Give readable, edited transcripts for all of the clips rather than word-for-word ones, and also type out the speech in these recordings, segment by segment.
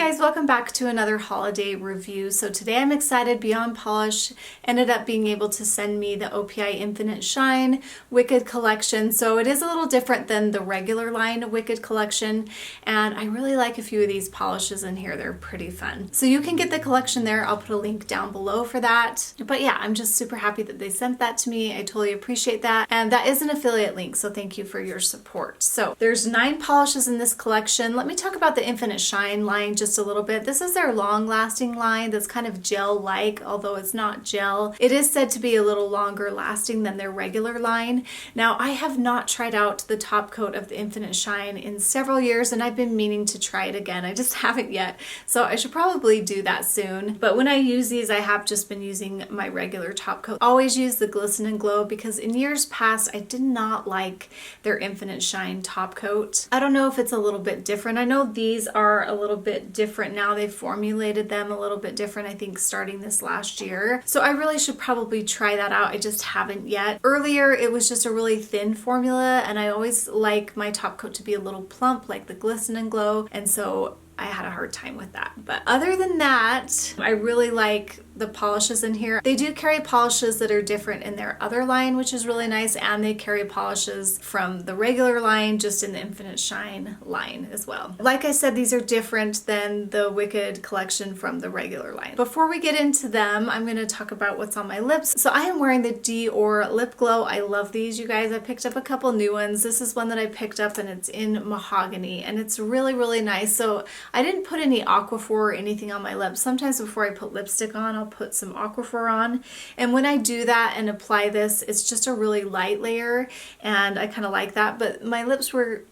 guys, welcome back to another holiday review. So today I'm excited. Beyond Polish ended up being able to send me the OPI Infinite Shine Wicked collection. So it is a little different than the regular line Wicked collection, and I really like a few of these polishes in here. They're pretty fun. So you can get the collection there. I'll put a link down below for that. But yeah, I'm just super happy that they sent that to me. I totally appreciate that. And that is an affiliate link, so thank you for your support. So there's 9 polishes in this collection. Let me talk about the Infinite Shine line just a little bit. This is their long-lasting line that's kind of gel-like, although it's not gel. It is said to be a little longer lasting than their regular line. Now, I have not tried out the top coat of the Infinite Shine in several years, and I've been meaning to try it again. I just haven't yet, so I should probably do that soon. But when I use these, I have just been using my regular top coat. Always use the Glisten and Glow because in years past, I did not like their Infinite Shine top coat. I don't know if it's a little bit different. I know these are a little bit different now. They've formulated them a little bit different, I think, starting this last year. So I really should probably try that out. I just haven't yet. Earlier, it was just a really thin formula, and I always like my top coat to be a little plump, like the Glisten and Glow, and so I had a hard time with that. But other than that, I really like the polishes in here. They do carry polishes that are different in their other line, which is really nice, and they carry polishes from the regular line just in the Infinite Shine line as well. Like I said, these are different than the Wicked collection from the regular line. Before we get into them, I'm going to talk about what's on my lips. So I am wearing the Dior Lip Glow. I love these, you guys. I picked up a couple new ones. This is one that I picked up, and it's in Mahogany, and it's really, really nice. So I didn't put any Aquaphor or anything on my lips. Sometimes before I put lipstick on, I'll put some Aquaphor on. And when I do that and apply this, it's just a really light layer, and I kind of like that. But my lips were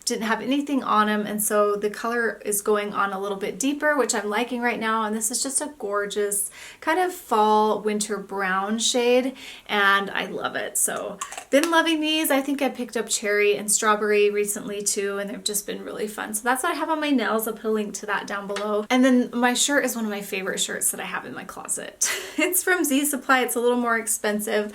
didn't have anything on them, and so the color is going on a little bit deeper, which I'm liking right now. And this is just a gorgeous kind of fall winter brown shade, and I love it. So been loving these. I think I picked up cherry and strawberry recently too, and they've just been really fun. So that's what I have on my nails. I'll put a link to that down below. And then my shirt is one of my favorite shirts that I have in my closet. It's from Z Supply. It's a little more expensive,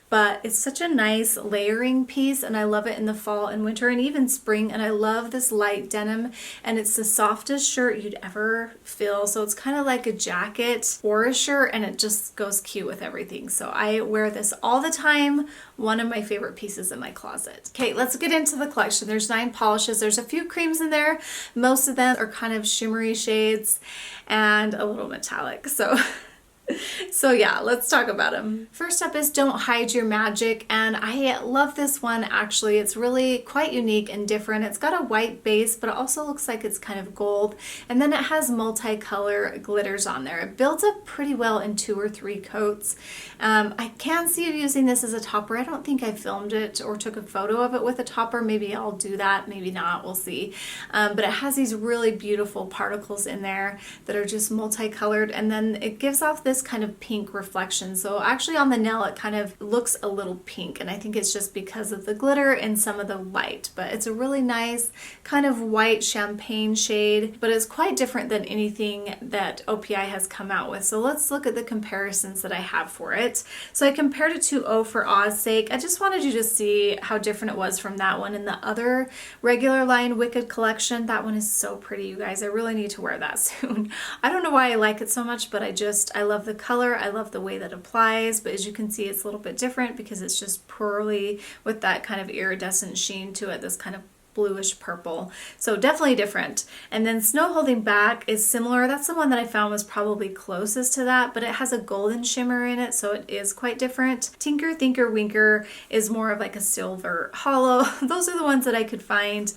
but it's such a nice layering piece, and I love it in the fall and winter and even spring. And I love this light denim, and it's the softest shirt you'd ever feel. So it's kind of like a jacket or a shirt, and it just goes cute with everything. So I wear this all the time. One of my favorite pieces in my closet. Okay, let's get into the collection. There's 9 polishes. There's a few creams in there. Most of them are kind of shimmery shades and a little metallic. So yeah, let's talk about them. First up is Don't Hide Your Magic, and I love this one actually. It's really quite unique and different. It's got a white base, but it also looks like it's kind of gold, and then it has multicolor glitters on there. It builds up pretty well in 2 or 3 coats. I can see you using this as a topper. I don't think I filmed it or took a photo of it with a topper. Maybe I'll do that, maybe not, we'll see. But it has these really beautiful particles in there that are just multicolored, and then it gives off this kind of pink reflection. So actually on the nail it kind of looks a little pink, and I think it's just because of the glitter and some of the light. But it's a really nice kind of white champagne shade, but it's quite different than anything that OPI has come out with. So let's look at the comparisons that I have for it. So I compared it to O for Oz Sake. I just wanted you to see how different it was from that one and the other regular line Wicked collection. That one is so pretty, you guys. I really need to wear that soon. I don't know why I like it so much, but I love the color. I love the way that applies, but as you can see, it's a little bit different because it's just pearly with that kind of iridescent sheen to it, this kind of bluish purple. So definitely different. And then Snow Holding Back is similar. That's the one that I found was probably closest to that, but it has a golden shimmer in it, so it is quite different. Tinker Thinker Winker is more of like a silver hollow. Those are the ones that I could find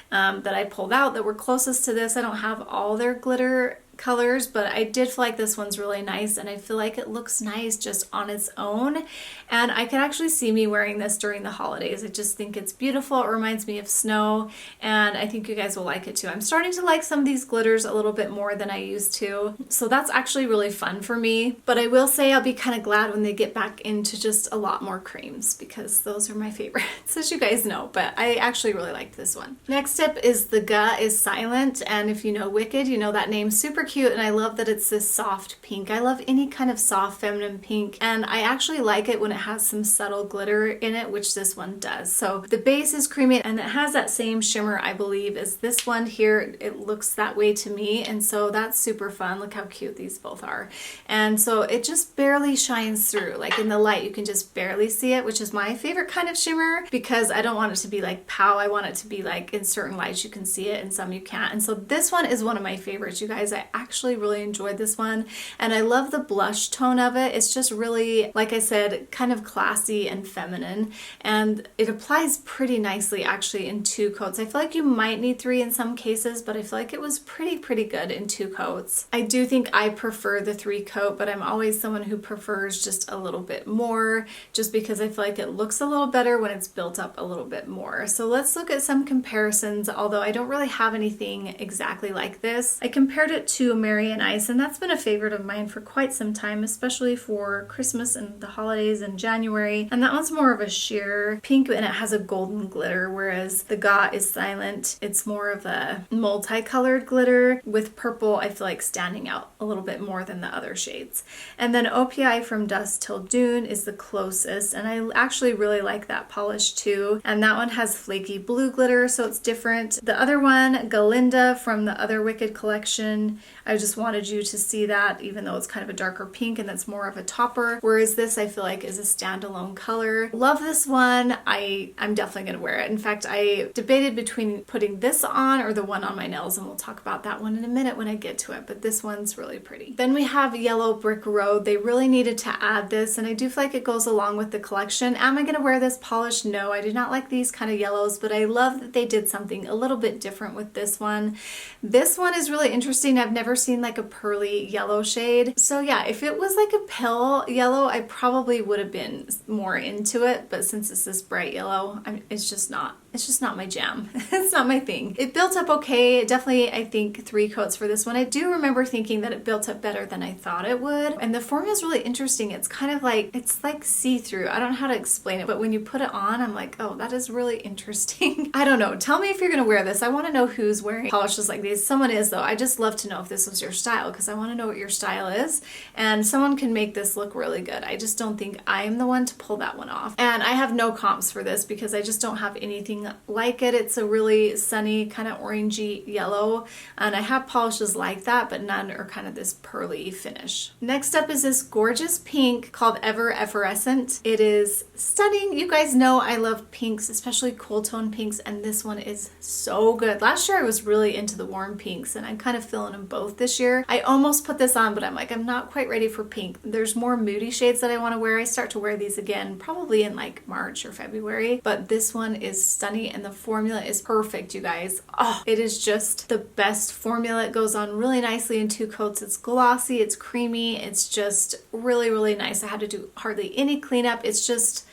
that I pulled out that were closest to this. I don't have all their glitter colors, but I did feel like this one's really nice, and I feel like it looks nice just on its own, and I could actually see me wearing this during the holidays. I just think it's beautiful. It reminds me of snow, and I think you guys will like it too. I'm starting to like some of these glitters a little bit more than I used to, so that's actually really fun for me. But I will say I'll be kind of glad when they get back into just a lot more creams, because those are my favorites, as you guys know. But I actually really liked this one. Next up is The Ga is Silent, and if you know Wicked, you know that name's super cute, and I love that it's this soft pink. I love any kind of soft feminine pink, and I actually like it when it has some subtle glitter in it, which this one does. So the base is creamy, and it has that same shimmer, I believe, as this one here. It looks that way to me, and so that's super fun. Look how cute these both are. And so it just barely shines through. Like in the light, you can just barely see it, which is my favorite kind of shimmer, because I don't want it to be like pow. I want it to be like in certain lights you can see it and some you can't. And so this one is one of my favorites, you guys. I actually really enjoyed this one, and I love the blush tone of it. It's just really, like I said, kind of classy and feminine, and it applies pretty nicely actually in 2 coats. I feel like you might need 3 in some cases, but I feel like it was pretty good in 2 coats. I do think I prefer the 3 coat, but I'm always someone who prefers just a little bit more, just because I feel like it looks a little better when it's built up a little bit more. So let's look at some comparisons, although I don't really have anything exactly like this. I compared it to Mary and Ice, and that's been a favorite of mine for quite some time, especially for Christmas and the holidays in January. And that one's more of a sheer pink, and it has a golden glitter, whereas the Got is silent. It's more of a multicolored glitter with purple, I feel like, standing out a little bit more than the other shades. And then OPI From Dusk Till Dawn is the closest, and I actually really like that polish too. And that one has flaky blue glitter, so it's different. The other one, Galinda from the other Wicked collection, I just wanted you to see that, even though it's kind of a darker pink and that's more of a topper, whereas this I feel like is a standalone color. Love this one. I'm definitely gonna wear it. In fact, I debated between putting this on or the one on my nails, and we'll talk about that one in a minute when I get to it, but this one's really pretty. Then we have Yellow Brick Road. They really needed to add this, and I do feel like it goes along with the collection. Am I gonna wear this polish? No, I do not like these kind of yellows, but I love that they did something a little bit different with this one. This one is really interesting. I've never seen like a pearly yellow shade. So yeah, if it was like a pale yellow, I probably would have been more into it, but since it's this bright yellow, it's just not my jam. It's not my thing. It built up okay. Definitely, I think 3 coats for this one. I do remember thinking that it built up better than I thought it would. And the formula is really interesting. It's kind of like, it's like see-through. I don't know how to explain it, but when you put it on, I'm like, oh, that is really interesting. I don't know. Tell me if you're going to wear this. I want to know who's wearing polishes like these. Someone is, though. I just love to know if this was your style, because I want to know what your style is. And someone can make this look really good. I just don't think I'm the one to pull that one off. And I have no comps for this because I just don't have anything like it. It's a really sunny kind of orangey yellow, and I have polishes like that, but none are kind of this pearly finish. Next up is this gorgeous pink called Effervescent. It is stunning. You guys know I love pinks, especially cool tone pinks, and this one is so good. Last year I was really into the warm pinks, and I'm kind of feeling them both this year. I almost put this on, but I'm like, I'm not quite ready for pink. There's more moody shades that I want to wear. I start to wear these again probably in like March or February, but this one is stunning, and the formula is perfect, you guys. Oh, it is just the best formula. It goes on really nicely in 2 coats. It's glossy, it's creamy, it's just really nice. I had to do hardly any cleanup. It's just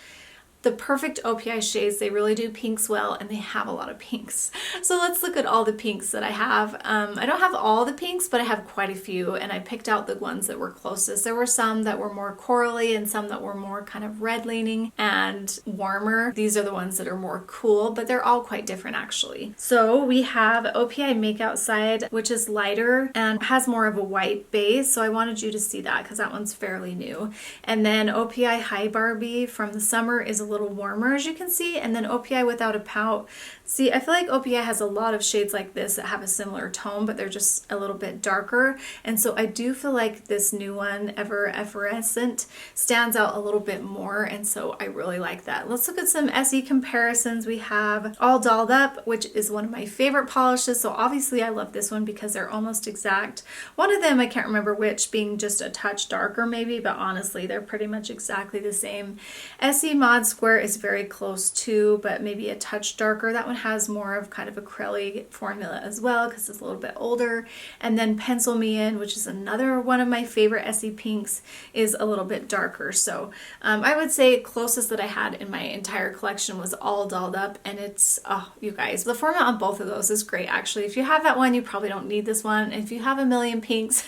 the perfect OPI shades. They really do pinks well, and they have a lot of pinks. So let's look at all the pinks that I have. I don't have all the pinks, but I have quite a few, and I picked out the ones that were closest. There were some that were more corally and some that were more kind of red leaning and warmer. These are the ones that are more cool, but they're all quite different actually. So we have OPI Make Outside, which is lighter and has more of a white base. So I wanted you to see that because that one's fairly new. And then OPI Hi Barbie from the summer is a little warmer, as you can see, and then OPI Without a Pout. See, I feel like OPI has a lot of shades like this that have a similar tone, but they're just a little bit darker, and so I do feel like this new one, Effervescent, stands out a little bit more, and so I really like that. Let's look at some SE comparisons. We have All Dolled Up, which is one of my favorite polishes, so obviously I love this one because they're almost exact. One of them, I can't remember which, being just a touch darker maybe, but honestly they're pretty much exactly the same. SE Mod Square is very close too, but maybe a touch darker. That one has more of kind of a crelly formula as well because it's a little bit older. And then Pencil Me In, which is another one of my favorite SE pinks, is a little bit darker. So I would say closest that I had in my entire collection was All Dolled Up, and it's, oh, you guys, the formula on both of those is great actually. If you have that one, you probably don't need this one. If you have a million pinks,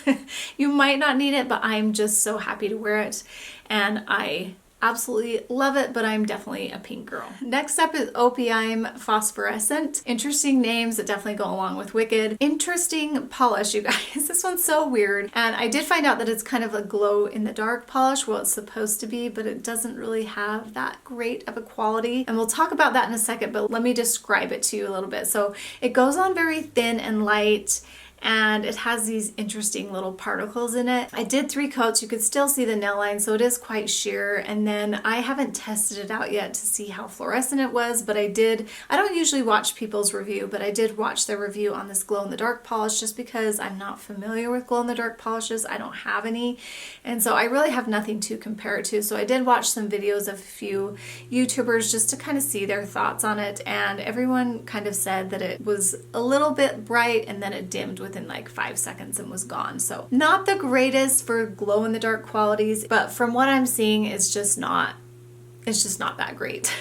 you might not need it, but I'm just so happy to wear it, and I absolutely love it, but I'm definitely a pink girl. Next up is OPI'm Phosphorescent. Interesting names that definitely go along with Wicked. Interesting polish, you guys. This one's so weird. And I did find out that it's kind of a glow in the dark polish, well, it's supposed to be, but it doesn't really have that great of a quality. And we'll talk about that in a second, but let me describe it to you a little bit. So it goes on very thin and light, and it has these interesting little particles in it. I did 3 coats. You could still see the nail line, so it is quite sheer. And then I haven't tested it out yet to see how fluorescent it was, but I don't usually watch people's review, but I did watch their review on this glow in the dark polish just because I'm not familiar with glow in the dark polishes. I don't have any, and so I really have nothing to compare it to. So I did watch some videos of a few YouTubers just to kind of see their thoughts on it, and everyone kind of said that it was a little bit bright and then it dimmed within like 5 seconds and was gone. So not the greatest for glow in the dark qualities, but from what I'm seeing, it's just not that great.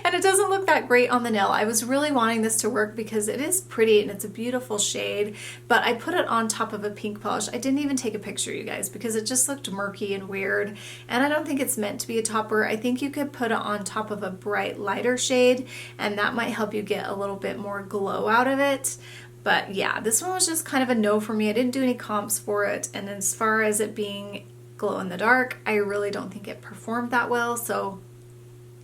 And it doesn't look that great on the nail. I was really wanting this to work because it is pretty and it's a beautiful shade, but I put it on top of a pink polish. I didn't even take a picture, you guys, because it just looked murky and weird, and I don't think it's meant to be a topper. I think you could put it on top of a bright lighter shade, and that might help you get a little bit more glow out of it. But yeah, this one was just kind of a no for me. I didn't do any comps for it, and as far as it being glow in the dark, I really don't think it performed that well, so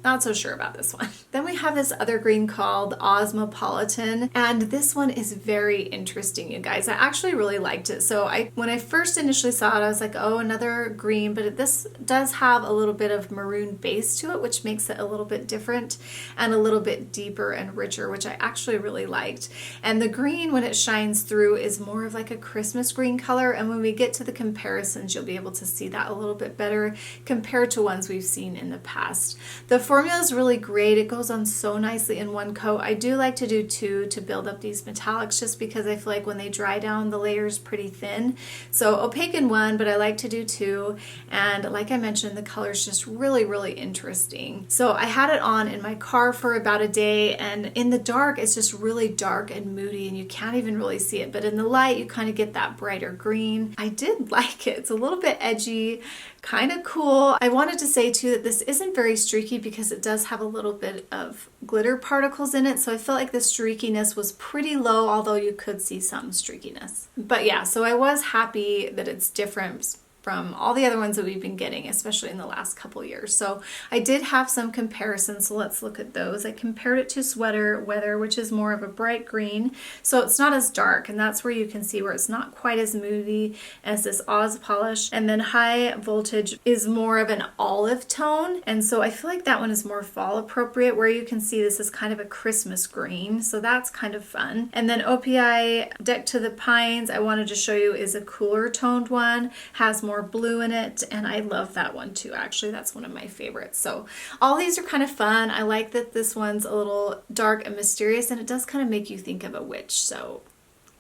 not so sure about this one. Then we have this other green called Ozmopolitan, and this one is very interesting, you guys. I actually really liked it. So when I first initially saw it, I was like, oh, another green, but this does have a little bit of maroon base to it, which makes it a little bit different and a little bit deeper and richer, which I actually really liked. And the green, when it shines through, is more of like a Christmas green color, and when we get to the comparisons, you'll be able to see that a little bit better compared to ones we've seen in the past. The formula is really great. It goes on so nicely in one coat. I do like to do 2 to build up these metallics just because I feel like when they dry down, the layer is pretty thin. So opaque in 1, but I like to do 2. And like I mentioned, the color is just really, really interesting. So I had it on in my car for about a day, and in the dark, it's just really dark and moody and you can't even really see it. But in the light, you kind of get that brighter green. I did like it. It's a little bit edgy, kind of cool. I wanted to say too that this isn't very streaky because it does have a little bit of glitter particles in it, so I felt like the streakiness was pretty low, although you could see some streakiness. But yeah, so I was happy that it's different from all the other ones that we've been getting, especially in the last couple years. So I did have some comparisons, so let's look at those. I compared it to Sweater Weather, which is more of a bright green, so it's not as dark, and that's where you can see where it's not quite as moody as this Oz polish. And then High Voltage is more of an olive tone, and so I feel like that one is more fall appropriate, where you can see this is kind of a Christmas green, so that's kind of fun. And then OPI Deck to the Pines, I wanted to show you, is a cooler toned one, has more blue in it, and I love that one too. Actually, that's one of my favorites. So all these are kind of fun. I like that this one's a little dark and mysterious, and it does kind of make you think of a witch, so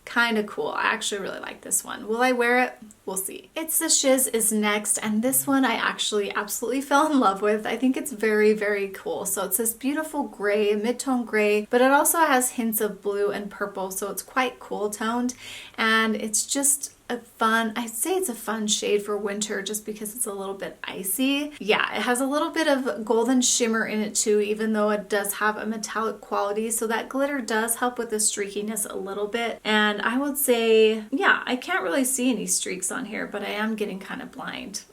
kind of cool. I actually really like this one. Will I wear it? We'll see. It's the Shiz is next, and this one I actually absolutely fell in love with. I think it's very, very cool. So it's this beautiful gray, mid-tone gray, but it also has hints of blue and purple, so it's quite cool toned, and it's just I'd say it's a fun shade for winter just because it's a little bit icy. Yeah, it has a little bit of golden shimmer in it too, even though it does have a metallic quality. So that glitter does help with the streakiness a little bit. And I would say, yeah, I can't really see any streaks on here, but I am getting kind of blind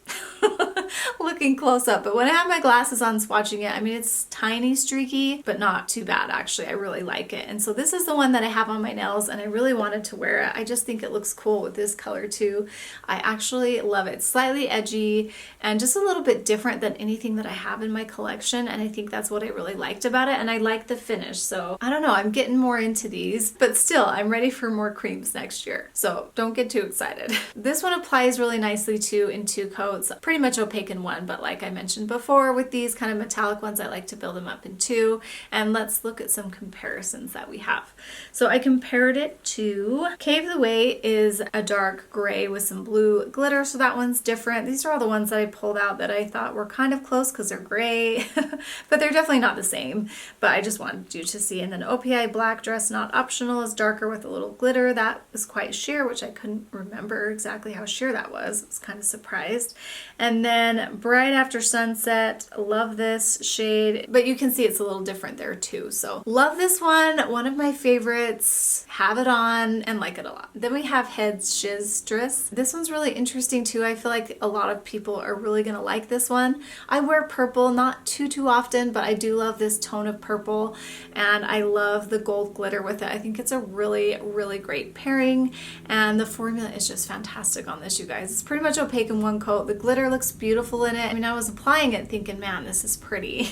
looking close up. But when I have my glasses on swatching it, I mean, it's tiny streaky, but not too bad actually. I really like it. And so this is the one that I have on my nails, and I really wanted to wear it. I just think it looks cool with this color too. I actually love it. It's slightly edgy and just a little bit different than anything that I have in my collection, and I think that's what I really liked about it, and I like the finish. So I don't know, I'm getting more into these, but still I'm ready for more creams next year, so don't get too excited. This one applies really nicely too in 2 coats, pretty much opaque in 1, but like I mentioned before, with these kind of metallic ones, I like to build them up in 2. And let's look at some comparisons that we have. So I compared it to Cave the Way, is a dark gray with some blue glitter, so that one's different. These are all the ones that I pulled out that I thought were kind of close because they're gray, but they're definitely not the same, but I just wanted you to see. And then OPI Black Dress Not Optional is darker with a little glitter. That was quite sheer, which I couldn't remember exactly how sheer that was. I was kind of surprised. And then then Bright After Sunset, love this shade, but you can see it's a little different there too. So love this one of my favorites, have it on and like it a lot. Then we have Head's Shiztress. This one's really interesting too. I feel like a lot of people are really gonna like this one. I wear purple, not too often, but I do love this tone of purple, and I love the gold glitter with it. I think it's a really great pairing, and the formula is just fantastic on this, you guys. It's pretty much opaque in one coat. The glitter looks beautiful in it. I mean, I was applying it thinking, man, this is pretty.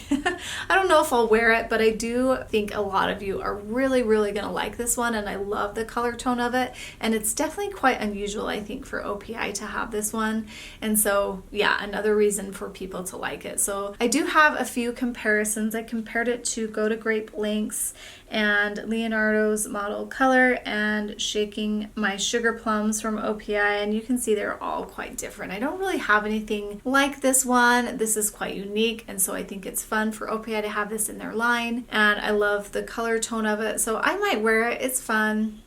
I don't know if I'll wear it, but I do think a lot of you are really gonna like this one, and I love the color tone of it, and it's definitely quite unusual, I think, for OPI to have this one. And so yeah, another reason for people to like it. So I do have a few comparisons. I compared it to Go to Grape Lynx and Leonardo's Model Color and Shaking My Sugar Plums from OPI, and you can see they're all quite different. I don't really have anything like this one. This is quite unique, and so I think it's fun for OPI to have this in their line, and I love the color tone of it, so I might wear it. It's fun.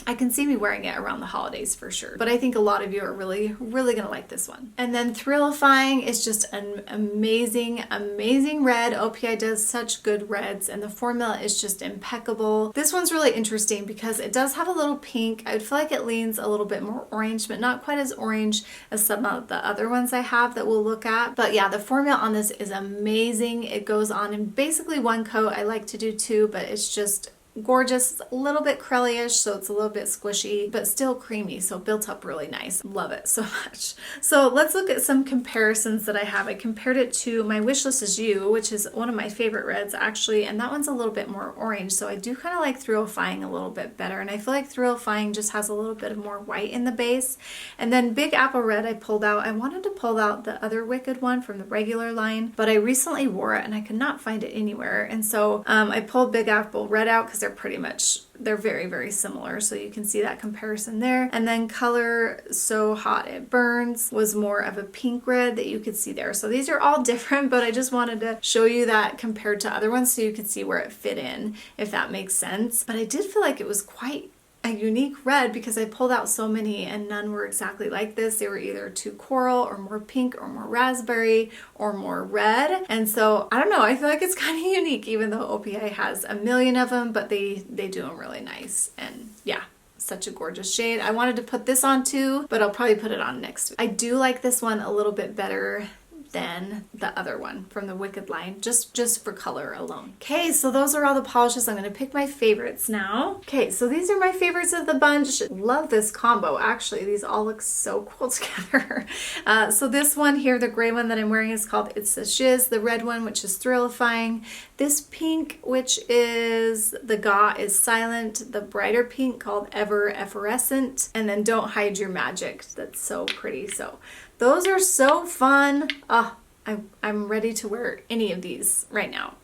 I can see me wearing it around the holidays for sure, but I think a lot of you are really gonna like this one. And then Thrillifying is just an amazing red. OPI does such good reds, and the formula is just impeccable. This one's really interesting because it does have a little pink. I would feel like it leans a little bit more orange, but not quite as orange as some of the other ones I have that we'll look at. But yeah, the formula on this is amazing. It goes on in basically one coat. I like to do two, but it's just gorgeous. A little bit curly-ish, so it's a little bit squishy, but still creamy, so built up really nice. Love it so much. So let's look at some comparisons that I have. I compared it to my Wishlist Is You, which is one of my favorite reds actually, and that one's a little bit more orange, so I do kind of like Thrillifying a little bit better, and I feel like Thrillifying just has a little bit of more white in the base. And then Big Apple Red I pulled out. I wanted to pull out the other Wicked one from the regular line, but I recently wore it and I could not find it anywhere, and so I pulled Big Apple Red out because they're very similar, so you can see that comparison there. And then Color So Hot It Burns was more of a pink red that you could see there. So these are all different, but I just wanted to show you that compared to other ones so you could see where it fit in, if that makes sense. But I did feel like it was quite a unique red because I pulled out so many and none were exactly like this. They were either too coral or more pink or more raspberry or more red. And so I don't know, I feel like it's kind of unique even though OPI has a million of them, but they do them really nice. And yeah, such a gorgeous shade. I wanted to put this on too, but I'll probably put it on next week. I do like this one a little bit better than the other one from the Wicked line, just for color alone. Okay, so those are all the polishes. I'm gonna pick my favorites now. Okay, so these are my favorites of the bunch. Love this combo. Actually, these all look so cool together. So this one here, the gray one that I'm wearing, is called It's a Shiz. The red one, which is Thrillifying. This pink, which is the Ga, is Silent. The brighter pink called Effervescent. And then Don't Hide Your Magic. That's so pretty. So those are so fun. I'm ready to wear any of these right now.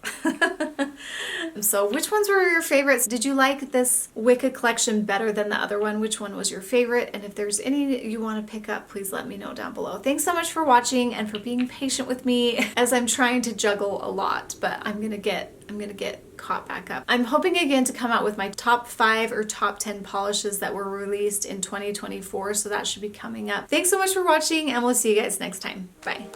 So which ones were your favorites? Did you like this Wicked collection better than the other one? Which one was your favorite? And if there's any you want to pick up, please let me know down below. Thanks so much for watching and for being patient with me as I'm trying to juggle a lot, but I'm gonna get caught back up. I'm hoping again to come out with my top 5 or top 10 polishes that were released in 2024, so that should be coming up. Thanks so much for watching, and we'll see you guys next time. Bye.